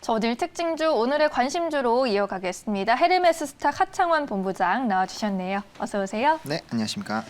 저딜 특징주 오늘의 관심주로 이어가겠습니다. 헤르메스 스탁 하창원 본부장 나와주셨네요. 어서 오세요. 네, 안녕하십니까.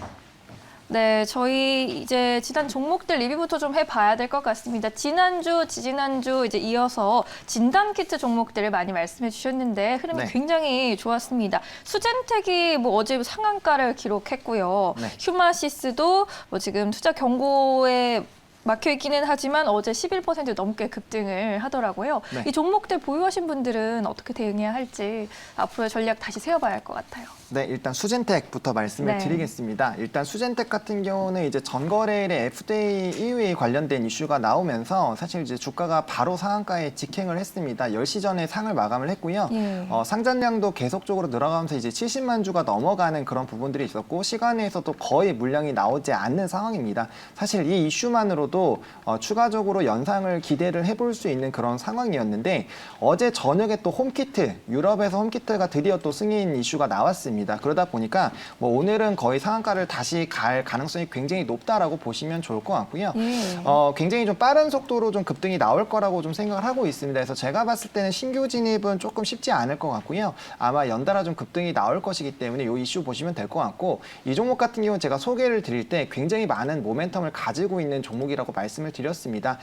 네, 저희 이제 지난 종목들 리뷰부터 좀 해봐야 될 것 같습니다. 지난주, 지지난주 이제 이어서 진단키트 종목들을 많이 말씀해 주셨는데 흐름이 네. 굉장히 좋았습니다. 수젠텍이 뭐 어제 상한가를 기록했고요. 네. 휴마시스도 뭐 지금 투자 경고에 막혀 있기는 하지만 어제 11% 넘게 급등을 하더라고요. 네. 이 종목들 보유하신 분들은 어떻게 대응해야 할지 앞으로의 전략 다시 세워봐야 할 것 같아요. 네, 일단 수젠텍부터 말씀을 네. 드리겠습니다. 일단 수젠텍 같은 경우는 이제 전거래일에 FDA, EUA 관련된 이슈가 나오면서 사실 이제 주가가 바로 상한가에 직행을 했습니다. 10시 전에 상을 마감을 했고요. 예. 상잔량도 계속적으로 늘어가면서 이제 70만 주가 넘어가는 그런 부분들이 있었고 시간에서도 거의 물량이 나오지 않는 상황입니다. 사실 이 이슈만으로도 추가적으로 연상을 기대를 해볼 수 있는 그런 상황이었는데 어제 저녁에 또 홈키트, 유럽에서 홈키트가 드디어 또 승인 이슈가 나왔습니다. 그러다 보니까 뭐 오늘은 거의 상한가를 다시 갈 가능성이 굉장히 높다라고 보시면 좋을 것 같고요. 예. 굉장히 좀 빠른 속도로 좀 급등이 나올 거라고 좀 생각을 하고 있습니다. 그래서 제가 봤을 때는 신규 진입은 조금 쉽지 않을 것 같고요. 아마 연달아 좀 급등이 나올 것이기 때문에 이 이슈 보시면 될 것 같고 이 종목 같은 경우는 제가 소개를 드릴 때 굉장히 많은 모멘텀을 가지고 있는 종목이라고 말씀을 드렸습니다.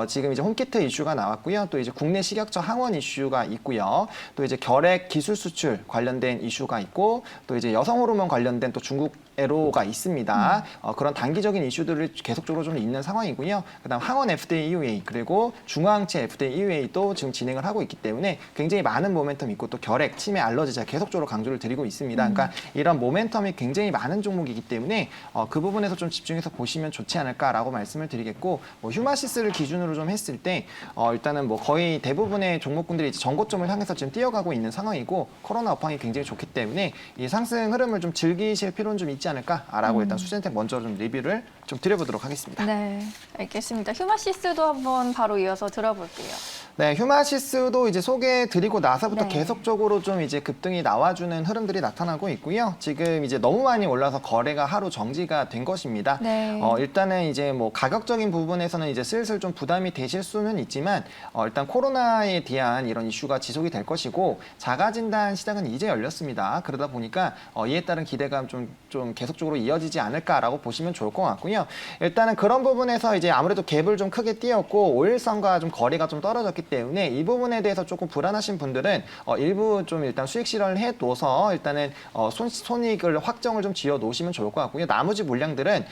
지금 이제 홈키트 이슈가 나왔고요. 또 이제 국내 식약처 항원 이슈가 있고요. 또 이제 결핵 기술 수출 관련된 이슈가 있고 또 이제 여성 호르몬 관련된 또 중국 애로가 있습니다. 그런 단기적인 이슈들을 계속적으로 좀 있는 상황이고요. 그다음 항원 FDA, EUA 그리고 중화항체 FDA, EUA도 지금 진행을 하고 있기 때문에 굉장히 많은 모멘텀이 있고 또 결핵, 치매, 알러지 제가 계속적으로 강조를 드리고 있습니다. 그러니까 이런 모멘텀이 굉장히 많은 종목이기 때문에 그 부분에서 좀 집중해서 보시면 좋지 않을까라고 말씀을 드리겠고 뭐 휴마시스를 기준으로 좀 했을 때 일단은 뭐 거의 대부분의 종목군들이 이제 전고점을 향해서 지금 뛰어가고 있는 상황이고 코로나 업황이 굉장히 좋기 때문에 이 상승 흐름을 좀 즐기실 필요는 좀 있지 않을까라고 일단 수젠텍 먼저 좀 리뷰를 좀 드려보도록 하겠습니다. 네, 알겠습니다. 휴마시스도 한번 바로 이어서 들어볼게요. 네, 휴마시스도 이제 소개드리고 나서부터 네. 계속적으로 좀 이제 급등이 나와주는 흐름들이 나타나고 있고요. 지금 이제 너무 많이 올라서 거래가 하루 정지가 된 것입니다. 네. 일단은 이제 뭐 가격적인 부분에서는 이제 슬슬 좀 부담이 되실 수는 있지만 일단 코로나에 대한 이런 이슈가 지속이 될 것이고 자가진단 시장은 이제 열렸습니다. 그러다 보니까 이에 따른 기대감 좀 계속적으로 이어지지 않을까라고 보시면 좋을 것 같고요. 일단은 그런 부분에서 이제 아무래도 갭을 좀 크게 띄었고 오일선과 좀 거리가 좀 떨어졌기 때문에 이 부분에 대해서 조금 불안하신 분들은 일부 좀 일단 수익 실현을 해둬서 일단은 손익을 확정을 좀 지어 놓으시면 좋을 것 같고요. 나머지 물량들은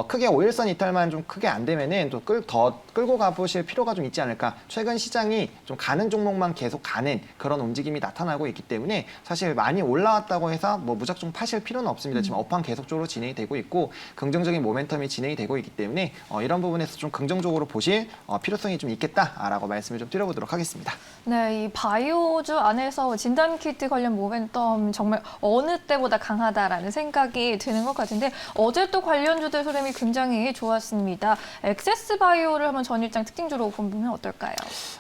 크게 오일선 이탈만 좀 크게 안 되면은 또 더 끌고 가보실 필요가 좀 있지 않을까. 최근 시장이 좀 가는 종목만 계속 가는 그런 움직임이 나타나고 있기 때문에 사실 많이 올라왔다고 해서 뭐 무작정 파실 필요는 없습니다. 지금 업황 계속적으로 진행이 되고 있고 긍정적인 모멘텀이 진행이 되고 있기 때문에 이런 부분에서 좀 긍정적으로 보실 필요성이 좀 있겠다라고 말씀을 좀 드려보도록 하겠습니다. 네, 이 바이오주 안에서 진단키트 관련 모멘텀 정말 어느 때보다 강하다라는 생각이 드는 것 같은데 어제 또 관련주들 흐름이 굉장히 좋았습니다. 액세스 바이오를 한번 전일장 특징주로 보면 어떨까요?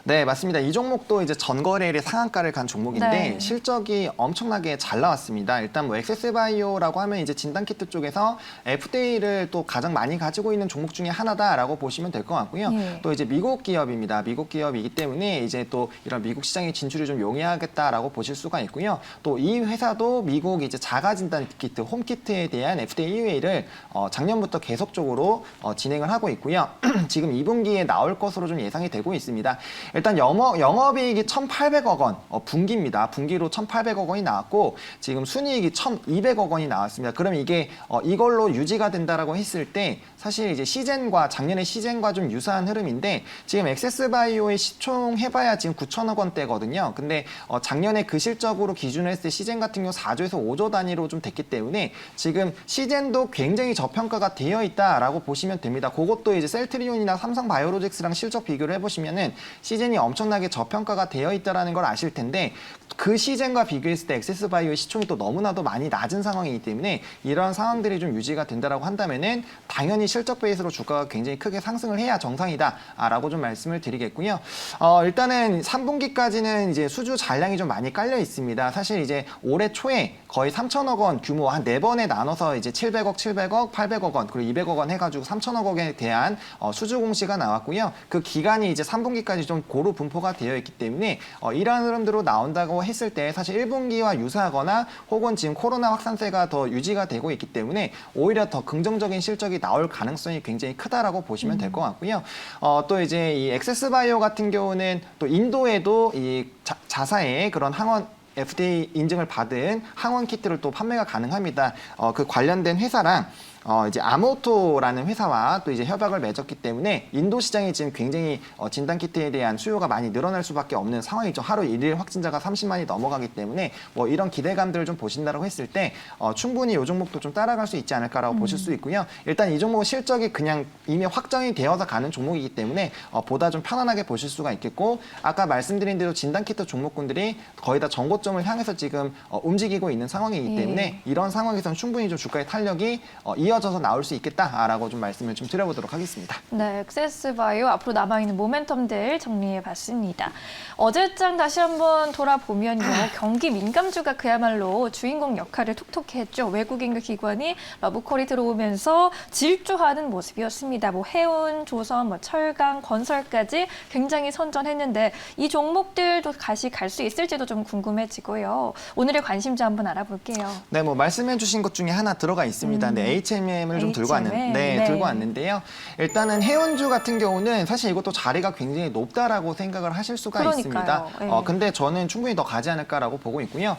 네, 맞습니다. 이 종목도 이제 전거래일에 상한가를 간 종목인데 네. 실적이 엄청나게 잘 나왔습니다. 일단 뭐 액세스바이오라고 하면 이제 진단키트 쪽에서 FDA를 또 가장 많이 가지고 있는 종목 중에 하나다라고 보시면 될 것 같고요. 예. 또 이제 미국 기업입니다. 미국 기업이기 때문에 이제 또 이런 미국 시장의 진출이 좀 용이하겠다라고 보실 수가 있고요. 또 이 회사도 미국 이제 자가 진단키트, 홈키트에 대한 FDA, EUA를 작년부터 계속적으로 진행을 하고 있고요. 지금 2분기에 나올 것으로 좀 예상이 되고 있습니다. 일단 영업이익이 1,800억 원, 분기입니다. 분기로 1,800억 원이 나왔고 지금 순이익이 1,200억 원이 나왔습니다. 그럼 이게 이걸로 유지가 된다라고 했을 때 사실 이제 작년의 시젠과 좀 유사한 흐름인데 지금 액세스바이오의 시총 해봐야 지금 9천억 원대거든요. 근데 작년에 그 실적으로 기준을 했을 때 시젠 같은 경우 4조에서 5조 단위로 좀 됐기 때문에 지금 시젠도 굉장히 저평가가 되어 있다라고 보시면 됩니다. 그것도 이제 셀트리온이나 삼성바이오로직스랑 실적 비교를 해보시면은 시젠이 엄청나게 저평가가 되어 있다라는 걸 아실 텐데 그 시즌과 비교했을 때 엑세스바이오의 시총이 또 너무나도 많이 낮은 상황이기 때문에 이러한 상황들이 좀 유지가 된다라고 한다면은 당연히 실적 베이스로 주가가 굉장히 크게 상승을 해야 정상이다라고 좀 말씀을 드리겠고요. 일단은 3분기까지는 이제 수주 잔량이 좀 많이 깔려 있습니다. 사실 이제 올해 초에 거의 3천억 원 규모 한 4번에 나눠서 이제 700억, 800억 원, 그리고 200억 원 해가지고 3천억 원에 대한 수주 공시가 나왔고요. 그 기간이 이제 3분기까지 좀 고루 분포가 되어 있기 때문에 이러한 흐름대로 나온다고 했을 때 사실 1분기와 유사하거나 혹은 지금 코로나 확산세가 더 유지가 되고 있기 때문에 오히려 더 긍정적인 실적이 나올 가능성이 굉장히 크다라고 보시면 될 것 같고요. 또 이제 이 엑세스바이오 같은 경우는 또 인도에도 이 자사의 그런 항원 FDA 인증을 받은 항원 키트를 또 판매가 가능합니다. 그 관련된 회사랑 이제 아모토라는 회사와 또 이제 협약을 맺었기 때문에 인도 시장이 지금 굉장히 진단키트에 대한 수요가 많이 늘어날 수밖에 없는 상황이죠. 하루 1일 확진자가 30만이 넘어가기 때문에 뭐 이런 기대감들을 좀 보신다고 했을 때 충분히 이 종목도 좀 따라갈 수 있지 않을까라고 보실 수 있고요. 일단 이 종목은 실적이 그냥 이미 확정이 되어서 가는 종목이기 때문에 보다 좀 편안하게 보실 수가 있겠고 아까 말씀드린 대로 진단키트 종목군들이 거의 다 전고점을 향해서 지금 움직이고 있는 상황이기 때문에 이런 상황에서는 충분히 좀 주가의 탄력이 이어져서 나올 수 있겠다라고 좀 말씀을 좀 드려보도록 하겠습니다. 네, 엑세스바이오 앞으로 남아있는 모멘텀들 정리해봤습니다. 어제장 다시 한번 돌아보면요. 경기 민감주가 그야말로 주인공 역할을 톡톡히 했죠. 외국인과 기관이 러브콜이 들어오면서 질주하는 모습이었습니다. 뭐 해운, 조선, 뭐 철강, 건설까지 굉장히 선전했는데 이 종목들도 다시 갈 수 있을지도 좀 궁금해지고요. 오늘의 관심주 한번 알아볼게요. 네, 뭐 말씀해 주신 것 중에 하나 들어가 있습니다. 네, HMM을 좀 들고 들고 왔는데요. 일단은 해운주 같은 경우는 사실 이것도 자리가 굉장히 높다라고 생각을 하실 수가 있습니다. 근데 저는 충분히 더 가지 않을까라고 보고 있고요.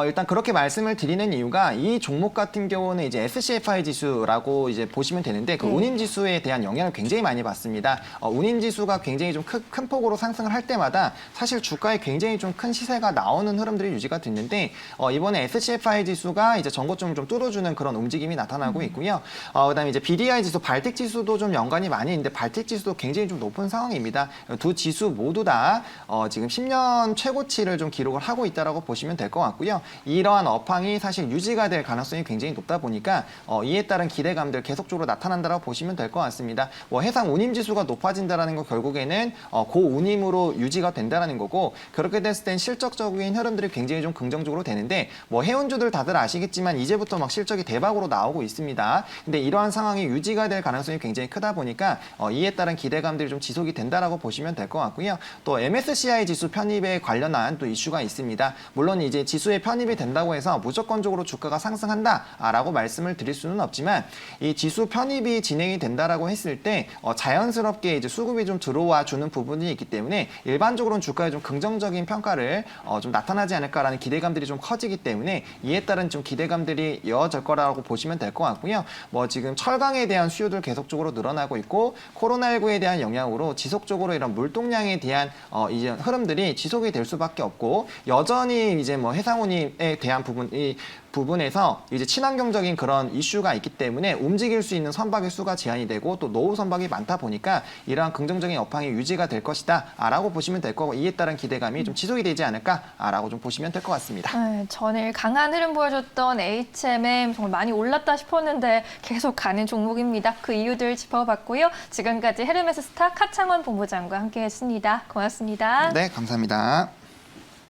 일단 그렇게 말씀을 드리는 이유가 이 종목 같은 경우는 이제 SCFI 지수라고 이제 보시면 되는데 그 운임 지수에 대한 영향을 굉장히 많이 받습니다. 운임 지수가 굉장히 좀 큰 폭으로 상승을 할 때마다 사실 주가에 굉장히 좀 큰 시세가 나오는 흐름들이 유지가 됐는데 이번에 SCFI 지수가 이제 전고점을 좀 뚫어주는 그런 움직임이 나타나고 있고요. 그다음에 이제 BDI 지수, 발틱 지수도 좀 연관이 많이 있는데 발틱 지수도 굉장히 좀 높은 상황입니다. 두 지수 모두 다 지금 10년 최고치를 좀 기록을 하고 있다라고 보시면 될 것 같고요. 이러한 업황이 사실 유지가 될 가능성이 굉장히 높다 보니까 이에 따른 기대감들 계속적으로 나타난다라고 보시면 될 것 같습니다. 뭐 해상 운임 지수가 높아진다라는 거 결국에는 고운임으로 유지가 된다라는 거고 그렇게 됐을 땐 실적적인 흐름들이 굉장히 좀 긍정적으로 되는데 뭐 해운주들 다들 아시겠지만 이제부터 막 실적이 대박으로 나오고 있습니다. 근데 이러한 상황이 유지가 될 가능성이 굉장히 크다 보니까 이에 따른 기대감들이 좀 지속이 된다라고 보시면 될 것 같고요. 또 MSCI 지수 편입에 관련한 또 이슈가 있습니다. 물론 이제 지수에 편입이 된다고 해서 무조건적으로 주가가 상승한다라고 말씀을 드릴 수는 없지만 이 지수 편입이 진행이 된다라고 했을 때 자연스럽게 이제 수급이 좀 들어와 주는 부분이 있기 때문에 일반적으로는 주가에 좀 긍정적인 평가를 좀 나타나지 않을까라는 기대감들이 좀 커지기 때문에 이에 따른 좀 기대감들이 이어질 거라고 보시면 될 것 같고요. 뭐 지금 철강에 대한 수요들 계속적으로 늘어나고 있고 코로나19에 대한 영향으로 지속적으로 이런 물동량에 대한 이제 흐름들이 지속이 될 수밖에 없고 여전히 이제 뭐 해상운임에 대한 부분에서 이제 친환경적인 그런 이슈가 있기 때문에 움직일 수 있는 선박의 수가 제한이 되고 또 노후 선박이 많다 보니까 이러한 긍정적인 업황이 유지가 될 것이다라고 보시면 될 거고 이에 따른 기대감이 좀 지속이 되지 않을까라고 좀 보시면 될 것 같습니다. 전일 강한 흐름 보여줬던 HMM 정말 많이 올랐다 싶었는데 계속 가는 종목입니다. 그 이유들 짚어봤고요. 지금까지 헤르메스 스타 카창원 본부장과 함께했습니다. 고맙습니다. 네, 감사합니다.